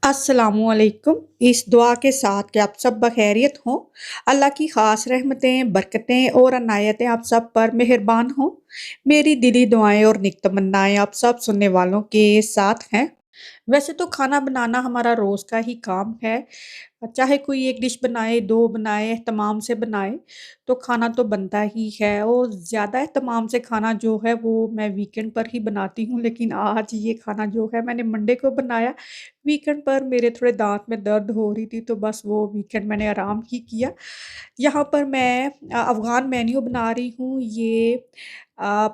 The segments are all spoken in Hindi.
अस्सलामुअलैकुम। इस दुआ के साथ कि आप सब बखैरियत हों। अल्लाह की ख़ास रहमतें, बरकतें और अनायतें आप सब पर मेहरबान हों। मेरी दिली दुआएं और नेक तमन्नाएं आप सब सुनने वालों के साथ हैं। वैसे तो खाना बनाना हमारा रोज़ का ही काम है। चाहे कोई 1 डिश बनाए, 2 बनाए, एहतमाम से बनाए, तो खाना तो बनता ही है और ज़्यादा एहतमाम से खाना जो है वो मैं वीकेंड पर ही बनाती हूँ। लेकिन आज ये खाना जो है मैंने मंडे को बनाया। वीकेंड पर मेरे थोड़े दाँत में दर्द हो रही थी तो बस वो वीकेंड मैंने आराम ही किया। यहाँ पर मैं अफ़गान मेन्यू बना रही हूँ। ये अ,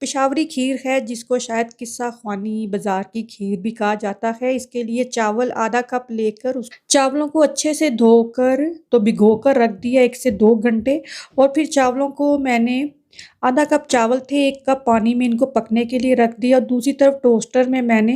पेशावरी खीर है जिसको शायद किस्सा ख़्वानी बाज़ार की खीर भी कहा जाता है। इसके लिए चावल आधा कप लेकर उस चावलों को अच्छे से धोकर तो भिगोकर रख दिया 1 से 2 घंटे और फिर चावलों को मैंने आधा कप चावल थे 1 कप पानी में इनको पकने के लिए रख दिया। दूसरी तरफ टोस्टर में मैंने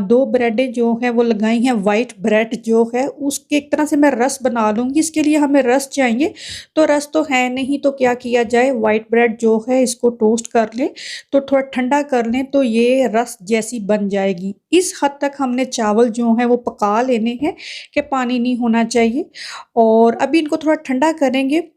2 ब्रेडें जो हैं वो लगाई हैं। व्हाइट ब्रेड जो है उसके एक तरह से मैं रस बना लूँगी। इसके लिए हमें रस चाहिए, तो रस तो है नहीं तो क्या किया जाए, व्हाइट ब्रेड जो है इसको टोस्ट कर लें, तो थोड़ा ठंडा कर लें तो ये रस जैसी बन जाएगी। इस हद तक हमने चावल जो हैं वो पका लेने हैं कि पानी नहीं होना चाहिए और अभी इनको थोड़ा ठंडा करेंगे।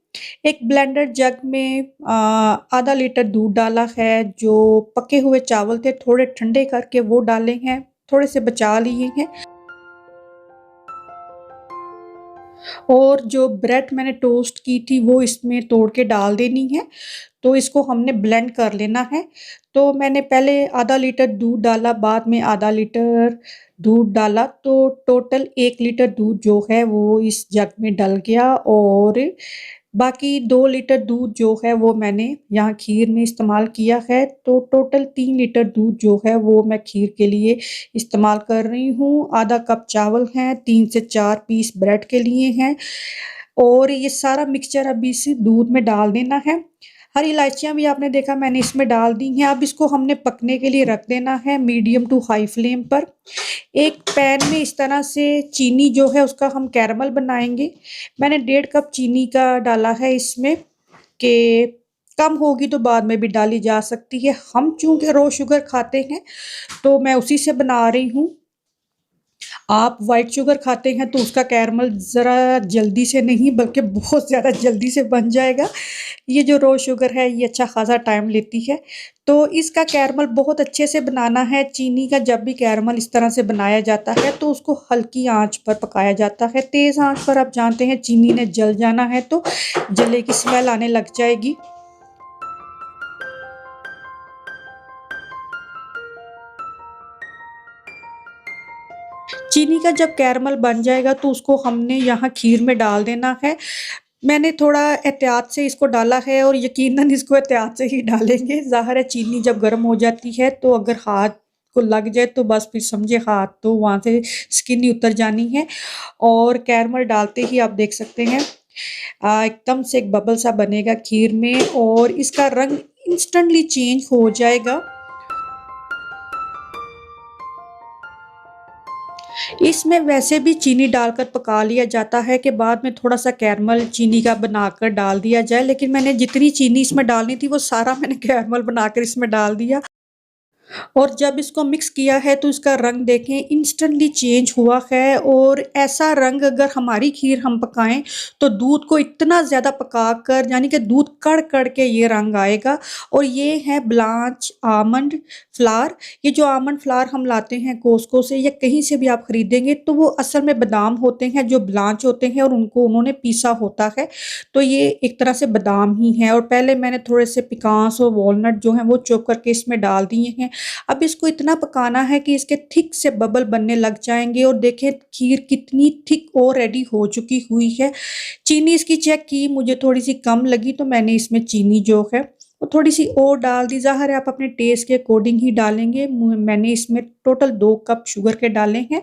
एक ब्लेंडर जग में आधा लीटर दूध डाला है, जो पके हुए चावल थे थोड़े ठंडे करके वो डाले हैं, थोड़े से बचा लिए हैं और जो ब्रेड मैंने टोस्ट की थी वो इसमें तोड़ के डाल देनी है। तो इसको हमने ब्लेंड कर लेना है। तो मैंने पहले आधा लीटर दूध डाला, बाद में आधा लीटर दूध डाला, तो टोटल 1 लीटर दूध जो है वो इस जग में डल गया और बाकी 2 लीटर दूध जो है वो मैंने यहाँ खीर में इस्तेमाल किया है। तो टोटल 3 लीटर दूध जो है वो मैं खीर के लिए इस्तेमाल कर रही हूँ। आधा कप चावल हैं, 3 से 4 पीस ब्रेड के लिए हैं और ये सारा मिक्सचर अभी इस दूध में डाल देना है। हरी इलायचियाँ भी आपने देखा मैंने इसमें डाल दी हैं। अब इसको हमने पकने के लिए रख देना है मीडियम टू हाई फ्लेम पर। एक पैन में इस तरह से चीनी जो है उसका हम कैरमल बनाएँगे। मैंने 1.5 कप चीनी का डाला है इसमें कि कम होगी तो बाद में भी डाली जा सकती है। हम चूँकि रो शुगर खाते हैं तो मैं उसी से बना रही हूँ। आप व्हाइट शुगर खाते हैं तो उसका कैरमल ज़रा जल्दी से नहीं बल्कि बहुत ज़्यादा जल्दी से बन जाएगा। ये जो रो शुगर है ये अच्छा ख़ासा टाइम लेती है। तो इसका कैरमल बहुत अच्छे से बनाना है। चीनी का जब भी कैरमल इस तरह से बनाया जाता है तो उसको हल्की आँच पर पकाया जाता है। तेज़ आँच पर आप जानते हैं चीनी ने जल जाना है तो जले की स्मेल आने लग जाएगी। चीनी का जब कैरमल बन जाएगा तो उसको हमने यहाँ खीर में डाल देना है। मैंने थोड़ा एहतियात से इसको डाला है और यकीनन इसको एहतियात से ही डालेंगे। ज़ाहिर है चीनी जब गर्म हो जाती है तो अगर हाथ को लग जाए तो बस फिर समझे हाथ तो वहाँ से स्किन ही उतर जानी है और कैरमल डालते ही आप देख सकते हैं एकदम से एक बबल सा बनेगा खीर में और इसका रंग इंस्टेंटली चेंज हो जाएगा। इसमें वैसे भी चीनी डालकर पका लिया जाता है कि बाद में थोड़ा-सा कैरमल चीनी का बनाकर डाल दिया जाए, लेकिन मैंने जितनी चीनी इसमें डालनी थी वो सारा मैंने कैरमल बनाकर इसमें डाल दिया। और जब इसको मिक्स किया है तो इसका रंग देखें इंस्टेंटली चेंज हुआ है और ऐसा रंग अगर हमारी खीर हम पकाएं तो दूध को इतना ज़्यादा पकाकर यानी कि दूध कड़-कड़ के ये रंग आएगा। और ये है ब्लांच आमंड फ्लावर। ये जो आमंड फ्लावर हम लाते हैं कॉस्को से या कहीं से भी आप खरीदेंगे तो वो असल में बादाम होते हैं जो ब्लांच होते हैं और उनको उन्होंने पीसा होता है। तो ये एक तरह से बादाम ही है और पहले मैंने थोड़े से पिकांस और वॉलनट जो हैं वो चॉप करके इसमें डाल दिए हैं। अब इसको इतना पकाना है कि इसके थिक से बबल बनने लग जाएँगे और देखें खीर कितनी थिक और रेडी हो चुकी हुई है। चीनी इसकी चेक की, मुझे थोड़ी-सी कम लगी तो मैंने इसमें चीनी जो है वो थोड़ी-सी और डाल दी। ज़ाहिर है आप अपने टेस्ट के अकॉर्डिंग ही डालेंगे। मैंने इसमें टोटल 2 कप शुगर के डाले हैं।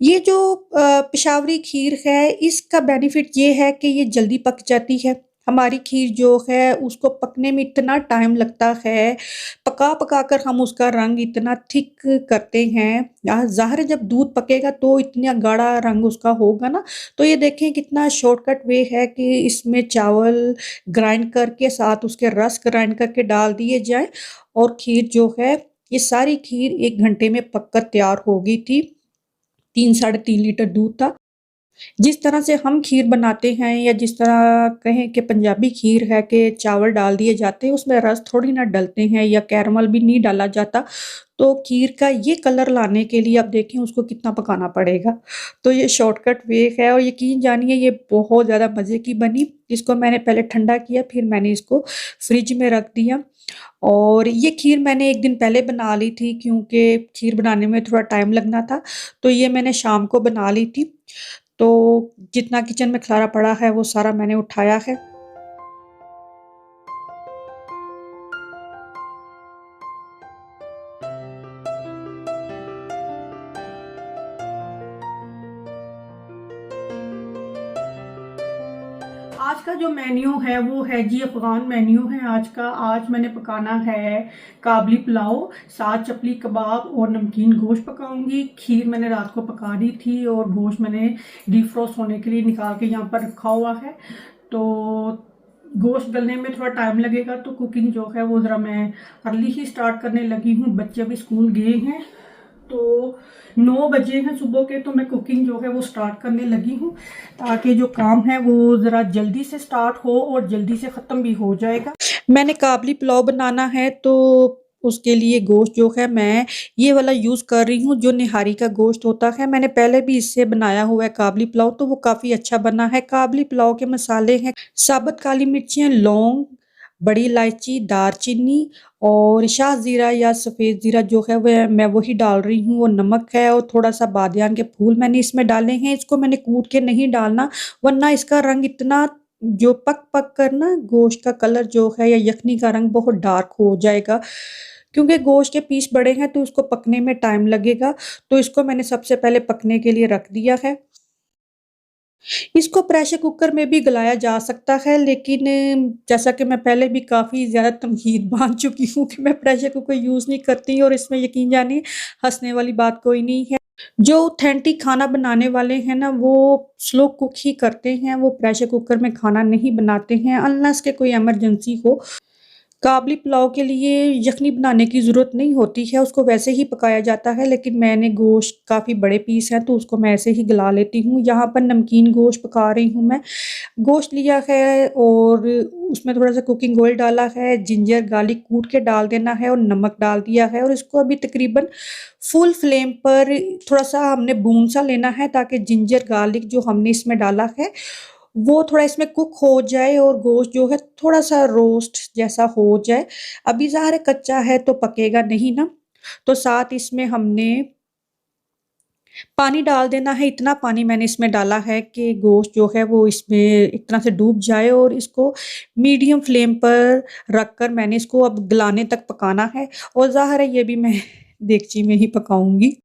ये जो पेशावरी खीर है इसका बेनिफिट ये है कि ये जल्दी पक जाती है। हमारी खीर जो है उसको पकने में इतना टाइम लगता है, पका-पका कर हम उसका रंग इतना थिक करते हैं। ज़ाहिर है जब दूध पकेगा तो इतना गाढ़ा रंग उसका होगा ना, तो ये देखें कितना शॉर्टकट वे है कि इसमें चावल ग्राइंड करके साथ उसके रस ग्राइंड करके डाल दिए जाएँ और खीर जो है ये सारी खीर 1 घंटे में पक कर तैयार हो गई थी। 3 साढ़े 3 लीटर दूध था। जिस तरह से हम खीर बनाते हैं या जिस तरह कहें कि पंजाबी खीर है कि चावल डाल दिए जाते हैं, उसमें रस थोड़ी ना डलते हैं या कैरमल भी नहीं डाला जाता। तो खीर का ये कलर लाने के लिए आप देखें उसको कितना पकाना पड़ेगा। तो ये शॉर्टकट वे है और यकीन जानिए ये बहुत ज़्यादा मज़े की बनी। इसको मैंने पहले ठंडा किया, फिर मैंने इसको फ्रिज में रख दिया। और ये खीर मैंने 1 दिन पहले बना ली थी क्योंकि खीर बनाने में थोड़ा टाइम लगना था, तो ये मैंने शाम को बना ली थी। तो जितना किचन में खलारा पड़ा है वो सारा मैंने उठाया है। आज का जो मेन्यू है वो है जी अफ़गान मेन्यू है आज का। आज मैंने पकाना है काबली पुलाव, साथ चपली कबाब और नमकीन गोश्त पकाऊंगी। खीर मैंने रात को पका दी थी और गोश्त मैंने डीप फ्रोस्ट होने के लिए निकाल के यहाँ पर रखा हुआ है। तो गोश्त गलने में थोड़ा टाइम लगेगा, तो कुकिंग जो है वो ज़रा मैं अर्ली ही स्टार्ट करने लगी हूँ। बच्चे अभी स्कूल गए हैं, तो 9 बजे हैं सुबह के, तो मैं कुकिंग जो है वो स्टार्ट करने लगी हूँ ताकि जो काम है वो ज़रा जल्दी से स्टार्ट हो और जल्दी से ख़त्म भी हो जाएगा। मैंने काबली पुलाव बनाना है, तो उसके लिए गोश्त जो है मैं ये वाला यूज़ कर रही हूँ जो निहारी का गोश्त होता है। मैंने पहले भी इससे बनाया हुआ है काबली पुलाव, तो वो काफ़ी अच्छा बना है। काबली पुलाव के मसाले हैं साबुत काली मिर्चियाँ, लौंग, बड़ी इलायची, दारचीनी और शाह ज़ीरा या सफ़ेद ज़ीरा जो है वह मैं वही डाल रही हूँ। और नमक है और थोड़ा-सा बादियान के फूल मैंने इसमें डाले हैं। इसको मैंने कूट के नहीं डालना, वरना इसका रंग इतना जो पक-पक कर ना गोश्त का कलर जो है या यखनी का रंग बहुत डार्क हो जाएगा। क्योंकि गोश्त के पीस बड़े हैं तो उसको पकने में टाइम लगेगा, तो इसको मैंने सबसे पहले पकने के लिए रख दिया है। इसको प्रेशर कुकर में भी गलाया जा सकता है, लेकिन जैसा कि मैं पहले भी काफ़ी ज़्यादा तमहीद बाँध चुकी हूँ कि मैं प्रेशर कुकर यूज़ नहीं करती और इसमें यकीन जानिए हँसने वाली बात कोई नहीं है। जो ऑथेंटिक खाना बनाने वाले हैं ना, वो स्लो कुक ही करते हैं, वो प्रेशर कुकर में खाना नहीं बनाते हैं अनलेस के कोई इमरजेंसी हो। काबली पुलाव के लिए यखनी बनाने की ज़रूरत नहीं होती है, उसको वैसे ही पकाया जाता है, लेकिन मैंने गोश्त काफ़ी बड़े पीस हैं तो उसको मैं ऐसे ही गला लेती हूँ। यहाँ पर नमकीन गोश्त पका रही हूँ मैं। गोश्त लिया है और उसमें थोड़ा-सा कुकिंग ऑयल डाला है, जिंजर गार्लिक कूट के डाल देना है और नमक डाल दिया है और इसको अभी तकरीबन फुल फ्लेम पर थोड़ा-सा हमने भून-सा लेना है ताकि जिंजर गार्लिक जो हमने इसमें डाला है वो थोड़ा इसमें कुक हो जाए और गोश्त जो है थोड़ा-सा रोस्ट जैसा हो जाए। अभी ज़ाहिर है कच्चा है तो पकेगा नहीं ना, तो साथ इसमें हमने पानी डाल देना है। इतना पानी मैंने इसमें डाला है कि गोश्त जो है वो इसमें एक तरह से डूब जाए और इसको मीडियम फ्लेम पर रखकर मैंने इसको अब गलाने तक पकाना है और ज़ाहिर है ये भी मैं देगची में ही पकाऊँगी।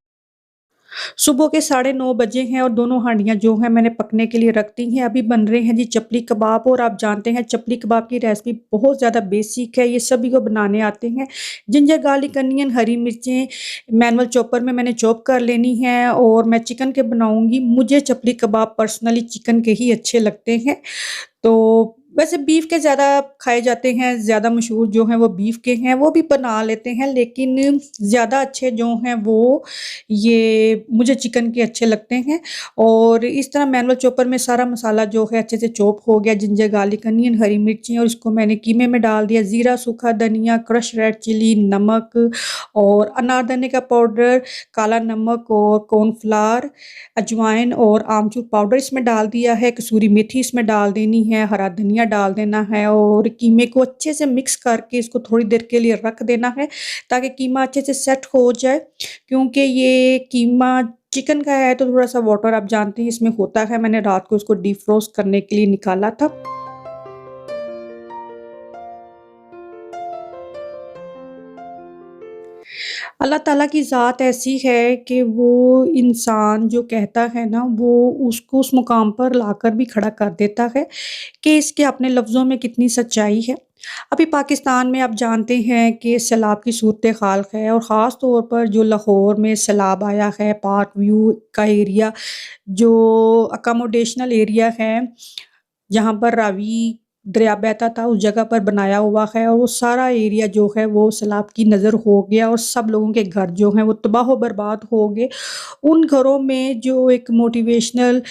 सुबह के साढ़े 9 बजे हैं और दोनों हांडियाँ जो हैं मैंने पकने के लिए रख दी हैं। अभी बन रहे हैं जी चपली कबाब और आप जानते हैं चपली कबाब की रेसिपी बहुत ज़्यादा बेसिक है, ये सभी को बनाने आते हैं। जिंजर गार्लिक अनियन, हरी मिर्चें मैनुअल चॉपर में मैंने चॉप कर लेनी है और मैं चिकन के बनाऊँगी। मुझे चपली कबाब पर्सनली चिकन के ही अच्छे लगते हैं। तो वैसे बीफ के ज़्यादा खाए जाते हैं, ज़्यादा मशहूर जो हैं वो बीफ के हैं, वो भी बना लेते हैं, लेकिन ज़्यादा अच्छे जो हैं वो ये मुझे चिकन के अच्छे लगते हैं। और इस तरह मैनुअल चॉपर में सारा मसाला जो है अच्छे से चॉप हो गया, जिंजर गार्लिक अनियन, हरी मिर्ची और इसको मैंने कीमे में डाल दिया, ज़ीरा, सूखा धनिया, क्रश रेड चिली, नमक और अनारदाने का पाउडर, काला नमक और कॉर्नफ्लावर, अजवाइन और आमचूर पाउडर इसमें डाल दिया है, कसूरी मेथी इसमें डाल देनी है, हरा धनिया डाल देना है और कीमे को अच्छे से मिक्स करके इसको थोड़ी देर के लिए रख देना है ताकि कीमा अच्छे से सेट हो जाए। क्योंकि ये कीमा चिकन का है तो थोड़ा-सा वाटर आप जानते हैं इसमें होता है। मैंने रात को इसको डिफ्रोस्ट करने के लिए निकाला था। अल्लाह ताला की ज़ात ऐसी है कि वो इंसान जो कहता है ना वो उसको उस मुकाम पर लाकर भी खड़ा कर देता है कि इसके अपने लफ्ज़ों में कितनी सच्चाई है। अभी पाकिस्तान में आप जानते हैं कि सैलाब की सूरत-ए-हाल है और ख़ास तौर पर जो लाहौर में सैलाब आया है, पार्क व्यू का एरिया जो अकोमोडेशनल एरिया है, जहाँ पर रावी दरिया बहता था उस जगह पर बनाया हुआ है और वो सारा एरिया जो है वो सैलाब की नज़र हो गया और सब लोगों के घर जो हैं वो तबाह बर्बाद हो गए। उन घरों में जो एक मोटिवेशनल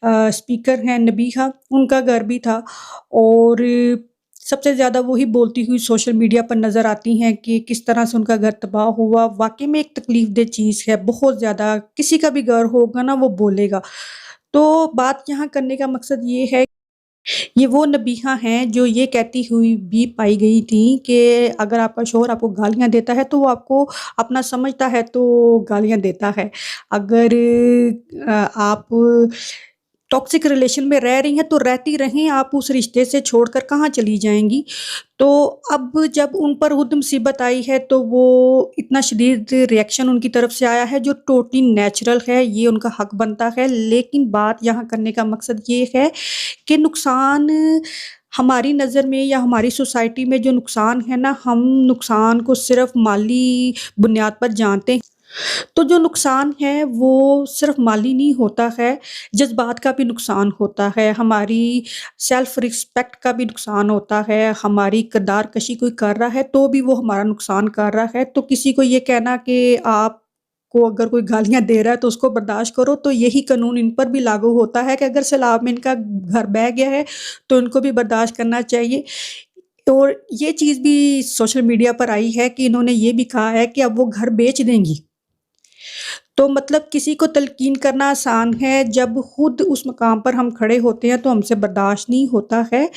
स्पीकर हैं नबीहा, उनका घर भी था और सबसे ज़्यादा वही बोलती हुई सोशल मीडिया पर नज़र आती हैं कि किस तरह से उनका घर तबाह हुआ। वाक़ई में एक तकलीफ़देह चीज़ है, बहुत ज़्यादा किसी का भी घर होगा ना वो बोलेगा। तो बात यहाँ करने का मकसद ये है, ये वो नबीहा हैं जो ये कहती हुई भी पाई गई थी कि अगर आपका शौहर आपको गालियाँ देता है तो वो आपको अपना समझता है तो गालियाँ देता है। अगर आप टॉक्सिक रिलेशन में रह रही हैं तो रहती रहें, आप उस रिश्ते से छोड़कर कहाँ चली जाएँगी। तो अब जब उन पर खुद मुसीबत आई है तो वो इतना शदीद रिएक्शन उनकी तरफ से आया है जो टोटली नेचुरल है, ये उनका हक बनता है। लेकिन बात यहाँ करने का मकसद ये है कि नुकसान हमारी नज़र में या हमारी सोसाइटी में जो नुकसान है ना, हम नुकसान को सिर्फ़ माली बुनियाद पर जानते हैं। तो जो नुकसान है वो सिर्फ़ माली नहीं होता है, जज़्बात का भी नुकसान होता है, हमारी सेल्फ़ रिस्पेक्ट का भी नुकसान होता है, हमारी किरदार कशी कोई कर रहा है तो भी वो हमारा नुकसान कर रहा है। तो किसी को ये कहना कि आपको अगर कोई गालियाँ दे रहा है तो उसको बर्दाश्त करो, तो यही कानून इन पर भी लागू होता है कि अगर सैलाब में इनका घर बह गया है, तो इनको भी बर्दाश्त करना चाहिए। और ये चीज़ भी सोशल मीडिया पर आई है कि इन्होंने ये भी कहा है कि अब वो घर बेच देंगी। तो मतलब किसी को तलकीन करना आसान है, जब खुद उस मकाम पर हम खड़े होते हैं तो हमसे बर्दाश्त नहीं होता है।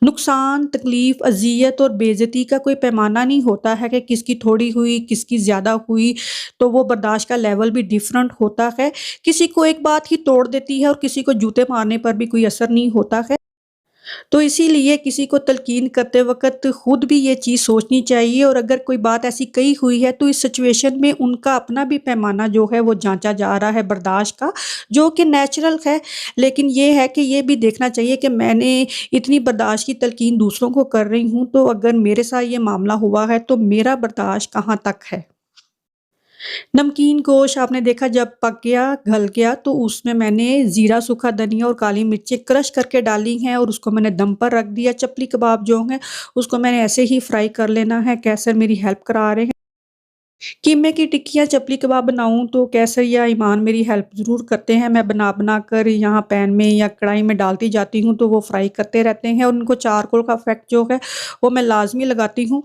नुकसान, तकलीफ़, अज़ियत और बेइज़्ज़ती का कोई पैमाना नहीं होता है कि किसकी थोड़ी हुई, किसकी ज़्यादा हुई, तो वो बर्दाश्त का लेवल भी डिफ़रेंट होता है। किसी को एक बात ही तोड़ देती है और किसी को जूते मारने पर भी कोई असर नहीं होता है। तो इसीलिए किसी को तलकीन करते वक़्त खुद भी ये चीज़ सोचनी चाहिए और अगर कोई बात ऐसी कही हुई है तो इस सिचुएशन में उनका अपना भी पैमाना जो है वो जाँचा जा रहा है बर्दाश्त का, जो कि नेचुरल है। लेकिन ये है कि ये भी देखना चाहिए कि मैंने इतनी बर्दाश्त की तलकीन दूसरों को कर रही हूँ, तो अगर मेरे साथ ये मामला हुआ है तो मेरा बर्दाश्त कहाँ तक है। नमकीन गोश्त आपने देखा जब पक गया, गल गया तो उसमें मैंने ज़ीरा, सूखा धनिया और काली मिर्चें क्रश करके डाली हैं और उसको मैंने दम पर रख दिया। चपली कबाब जो हैं उसको मैंने ऐसे ही फ्राई कर लेना है। कैसर मेरी हेल्प करा रहे हैं। कीमे की टिक्कियाँ चपली कबाब बनाऊँ तो कैसर या ईमान मेरी हेल्प ज़रूर करते हैं। मैं बना-बना कर यहाँ पैन में या कढ़ाई में डालती जाती हूँ तो वो फ्राई करते रहते हैं और उनको चारकोल का इफ़ेक्ट जो है वो मैं लाज़मी लगाती हूँ।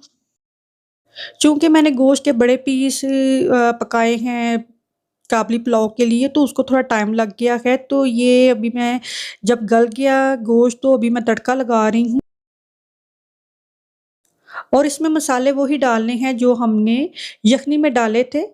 चूँकि मैंने गोश्त के बड़े पीस पकाए हैं काबली पुलाव के लिए तो उसको थोड़ा टाइम लग गया है, तो ये अभी मैं जब गल गया गोश्त तो अभी मैं तड़का लगा रही हूँ और इसमें मसाले वही डालने हैं जो हमने यखनी में डाले थे।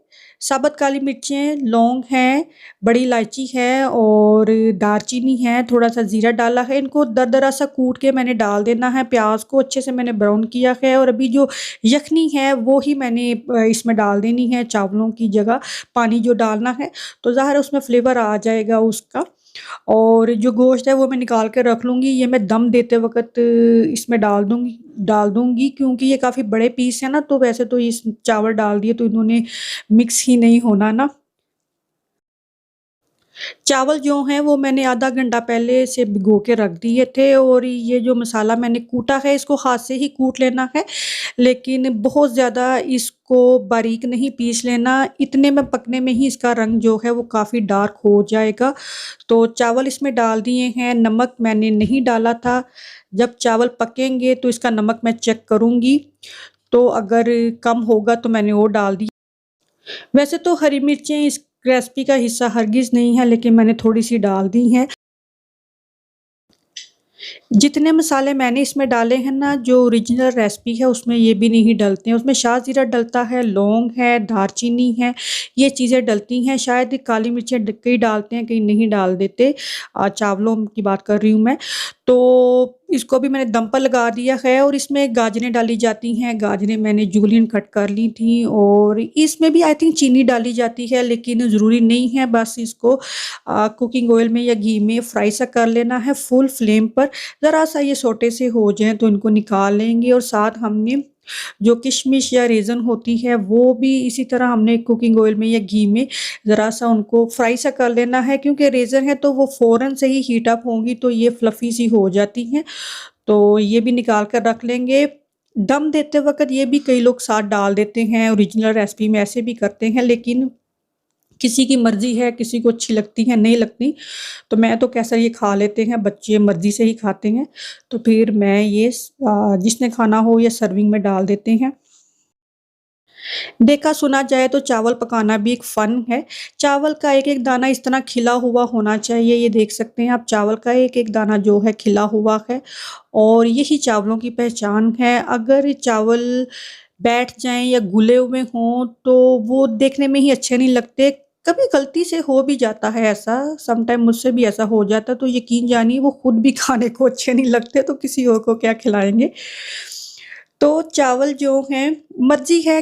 साबुत काली मिर्चें, लौंग हैं, बड़ी इलायची है और दालचीनी है, थोड़ा-सा ज़ीरा डाला है। इनको दरदरा सा कूट के मैंने डाल देना है। प्याज़ को अच्छे से मैंने ब्राउन किया है और अभी जो यखनी है वो ही मैंने इसमें डाल देनी है चावलों की जगह। पानी जो डालना है तो ज़ाहिर है उसमें फ्लेवर आ जाएगा उसका। और जो गोश्त है वो मैं निकाल के रख लूँगी, ये मैं दम देते वक़्त इसमें डाल दूँगी क्योंकि ये काफ़ी बड़े पीस हैं ना, तो वैसे तो इस चावल डाल दिए तो इन्होंने मिक्स ही नहीं होना ना। चावल जो हैं वो मैंने आधा घंटा पहले से भिगो के रख दिए थे और ये जो मसाला मैंने कूटा है इसको हाथ से ही कूट लेना है, लेकिन बहुत ज़्यादा इसको बारीक नहीं पीस लेना, इतने में पकने में ही इसका रंग जो है वो काफ़ी डार्क हो जाएगा। तो चावल इसमें डाल दिए हैं, नमक मैंने नहीं डाला था, जब चावल पकेंगे तो इसका नमक मैं चेक करूँगी, तो अगर कम होगा तो मैंने वो डाल दिया। वैसे तो हरी मिर्चें इस रेसिपी का हिस्सा हरगिज़ नहीं है, लेकिन मैंने थोड़ी-सी डाल दी हैं। जितने मसाले मैंने इसमें डाले हैं ना, जो ओरिजिनल रेसिपी है उसमें ये भी नहीं डलते हैं। उसमें शाह-ज़ीरा डलता है, लौंग है, दालचीनी है, ये चीज़ें डलती हैं। शायद काली मिर्चें कई डालते हैं, कई नहीं डाल देते। चावलों की बात कर रही हूँ मैं। तो इसको भी मैंने दम पर लगा दिया है और इसमें गाजरें डाली जाती हैं। गाजरें मैंने जूलियन कट कर ली थी और इसमें भी आई थिंक चीनी डाली जाती है, लेकिन ज़रूरी नहीं है। बस इसको कुकिंग ऑयल में या घी में फ्राई सा कर लेना है फुल फ्लेम पर। ज़रा-सा ये सोटे से हो जाएँ तो इनको निकाल लेंगे और साथ हमने जो किशमिश या रेज़न होती है वो भी इसी तरह हमने कुकिंग ऑयल में या घी में ज़रा-सा उनको फ्राई सा कर लेना है, क्योंकि रेज़न है तो वो फ़ौरन से ही हीट अप होंगी तो ये फ्लफ़ी सी हो जाती हैं। तो ये भी निकाल कर रख लेंगे। दम देते वक़्त ये भी कई लोग साथ डाल देते हैं, ओरिजिनल रेसिपी में ऐसे भी करते हैं, लेकिन किसी की मर्ज़ी है, किसी को अच्छी लगती है, नहीं लगती। तो मैं तो कैसा ये खा लेते हैं, बच्चे मर्ज़ी से ही खाते हैं। तो फिर मैं ये जिसने खाना हो ये सर्विंग में डाल देते हैं। देखा सुना जाए तो चावल पकाना भी एक फ़न है। चावल का एक-एक दाना इस तरह खिला हुआ होना चाहिए, ये देख सकते हैं आप चावल का एक-एक दाना जो है खिला हुआ है और यही चावलों की पहचान है। अगर ये चावल बैठ जाएँ या घुले हुए हों तो वो देखने में ही अच्छे नहीं लगते। कभी गलती से हो भी जाता है ऐसा, सम टाइम मुझसे भी ऐसा हो जाता है तो यकीन जानिए वो खुद भी खाने को अच्छे नहीं लगते तो किसी और को क्या खिलाएँगे। तो चावल जो हैं मर्ज़ी है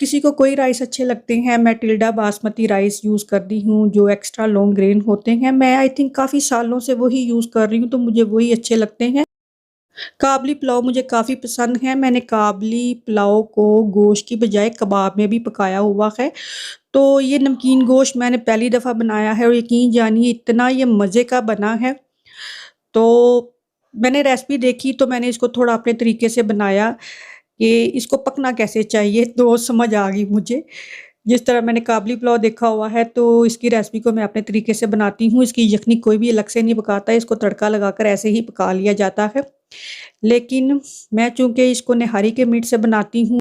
किसी को कोई राइस अच्छे लगते हैं, मैं टिल्डा बासमती राइस यूज़ करती हूँ, जो एक्स्ट्रा लॉन्ग ग्रेन होते हैं। मैं आई थिंक काफ़ी सालों से वही यूज़ कर रही हूँ, तो मुझे वही अच्छे लगते हैं। काबली पुलाव मुझे काफ़ी पसंद है, मैंने काबली पुलाव को गोश्त की बजाय कबाब में भी पकाया हुआ है। तो ये नमकीन गोश्त मैंने पहली दफ़ा बनाया है और यकीन जानिए इतना ये मज़े का बना है, तो मैंने रेसिपी देखी तो मैंने इसको थोड़ा अपने तरीके से बनाया कि इसको पकना कैसे चाहिए, तो समझ आ गई मुझे। जिस तरह मैंने काबली पुलाव देखा हुआ है, तो इसकी रेसिपी को मैं अपने तरीके से बनाती हूँ। इसकी यख़नी कोई भी अलग से नहीं पकाता है, इसको तड़का लगाकर ऐसे ही पका लिया जाता है। लेकिन मैं चूँकि इसको निहारी के मीट से बनाती हूँ,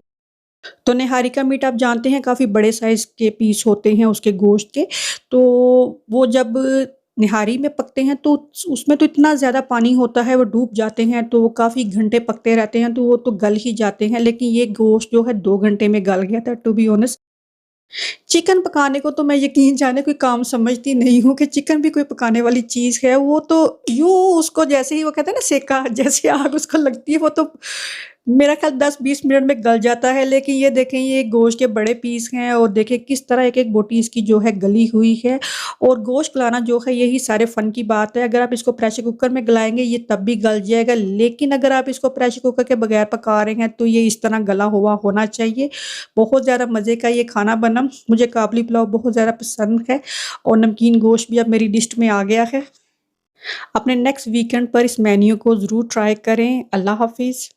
तो निहारी का मीट आप जानते हैं काफ़ी बड़े साइज़ के पीस होते हैं उसके गोश्त के, तो वो जब निहारी में पकते हैं तो उसमें तो इतना ज़्यादा पानी होता है, वो डूब जाते हैं, तो वो काफ़ी घंटे पकते रहते हैं, तो वो तो गल ही जाते हैं। लेकिन ये गोश्त जो है 2 घंटे में गल गया था टू बी ऑनेस्ट। चिकन पकाने को तो मैं यकीन जाने कोई काम समझती नहीं हूँ कि चिकन भी कोई पकाने वाली चीज़ है। वो तो यूँ उसको जैसे ही वो कहते हैं ना सेका जैसे आग उसको लगती है वो तो मेरा ख़्याल 10-20 मिनट में गल जाता है। लेकिन ये देखें ये गोश्त के बड़े पीस हैं और देखें किस तरह एक-एक बोटी इसकी जो है गली हुई है और गोश्त गलाना जो है यही सारे फ़न की बात है। अगर आप इसको प्रेशर कुकर में गलाएँगे ये तब भी गल जाएगा। लेकिन अगर आप इसको प्रेशर कुकर के बगैर पका रहे हैं तो ये इस तरह गला हुआ होना चाहिए। बहुत ज़्यादा मज़े का ये खाना बना। मुझे काबली पुलाव बहुत ज़्यादा पसंद है और नमकीन गोश्त भी अब मेरी लिस्ट में आ गया है। अपने नेक्स्ट वीकेंड पर इस मेन्यू को ज़रूर ट्राई करें। अल्लाह हाफ़िज़।